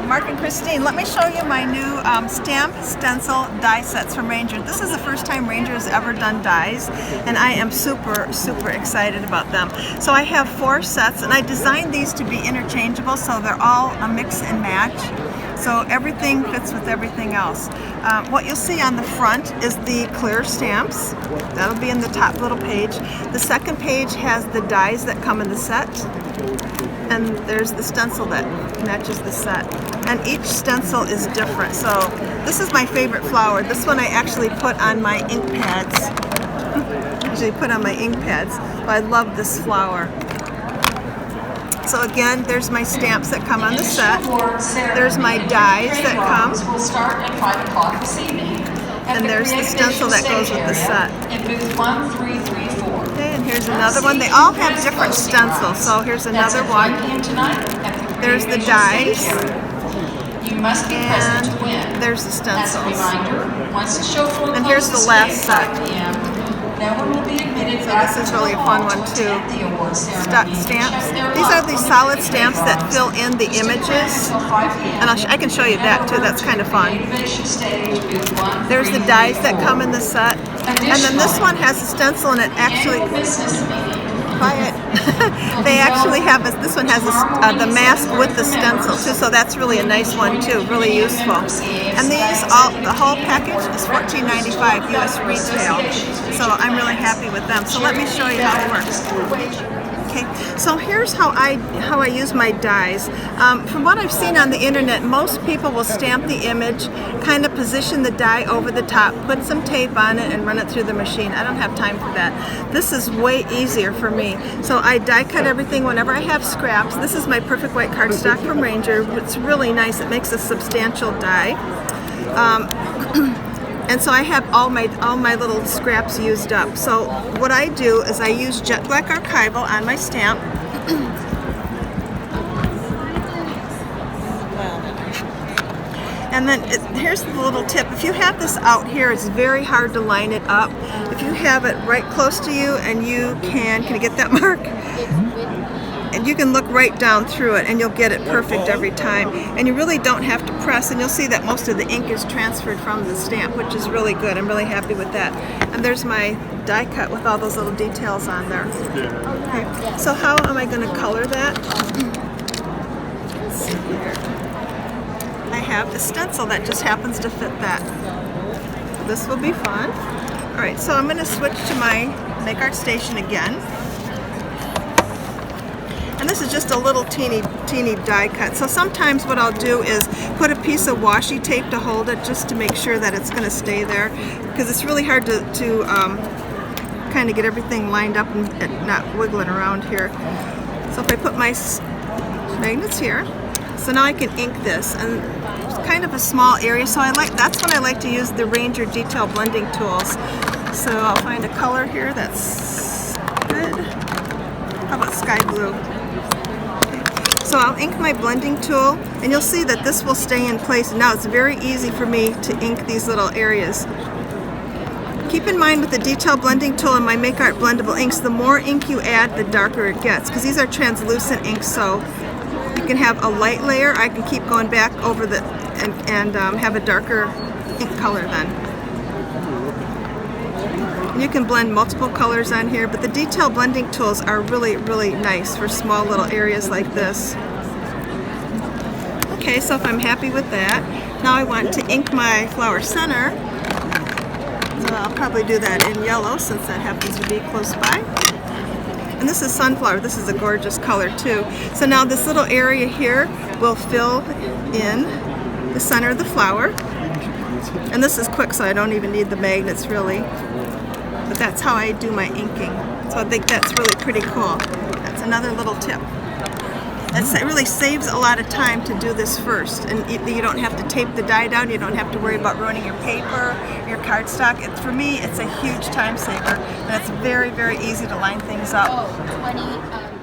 Mark and Christine. Let me show you my new stamp stencil die sets from Reinker. This is the first time Reinker has ever done dies, and I am super excited about them. So I have 4 sets, and I designed these to be interchangeable, so they're all a mix and match. So everything fits with everything else. What you'll see on the front is the clear stamps. That'll be in the top little page. The second page has the dies that come in the set. And there's the stencil that matches the set. And each stencil is different. So this is my favorite flower. This one I actually put on my ink pads. But I love this flower. So again, there's my stamps that come on the set. There's my dies that come. And there's the stencil that goes with the set. Okay, and here's another one. They all have different stencils. So here's another one. There's the dies. And there's the stencils. And here's the last set. So this is really a fun one too. Stamps. These are these solid stamps that fill in the images. And I can show you that too. That's kind of fun. There's the dies that come in the set. And then this one has a stencil and it actually... They actually have this one has the mask with the stencil too, so that's really a nice one too, really useful. And the whole package is $14.95 US retail, so I'm really happy with them. So let me show you how it works. Okay, so here's how I use my dies. From what I've seen on the internet, most people will stamp the image, kind of position the die over the top, put some tape on it, and run it through the machine. I don't have time for that. This is way easier for me. So I die cut everything whenever I have scraps. This is my perfect white cardstock from Reinker. It's really nice. It makes a substantial die. And so I have all my little scraps used up. So what I do is I use jet black archival on my stamp. And then here's the little tip. If you have this out here, it's very hard to line it up. If you have it right close to you and you can you get that, Mark? And you can look right down through it and you'll get it perfect every time. And you really don't have to press, and you'll see that most of the ink is transferred from the stamp, which is really good. I'm really happy with that. And there's my die cut with all those little details on there. Okay. So how am I going to color that? Let's see here. I have the stencil that just happens to fit that. This will be fun. Alright, so I'm going to switch to my Make Art Station again. And this is just a little teeny die cut. So sometimes what I'll do is put a piece of washi tape to hold it, just to make sure that it's going to stay there, because it's really hard to kind of get everything lined up and not wiggling around here. So if I put my magnets here, so now I can ink this, and it's kind of a small area. So that's when I like to use the Reinker detail blending tools. So I'll find a color here that's good. How about sky blue? So I'll ink my blending tool, and you'll see that this will stay in place. Now it's very easy for me to ink these little areas. Keep in mind with the detail blending tool and my Make Art blendable inks, the more ink you add, the darker it gets, because these are translucent inks, so you can have a light layer. I can keep going back over and have a darker ink color then. You can blend multiple colors on here, but the detail blending tools are really nice for small little areas like this. Okay, so if I'm happy with that, now I want to ink my flower center. So I'll probably do that in yellow since that happens to be close by. And this is sunflower. This is a gorgeous color too. So now this little area here will fill in the center of the flower. And this is quick, so I don't even need the magnets really. But that's how I do my inking. So I think that's really pretty cool. That's another little tip. It really saves a lot of time to do this first. And you don't have to tape the die down. You don't have to worry about ruining your paper, your cardstock. For me, it's a huge time saver. And it's very easy to line things up. Oh, 20...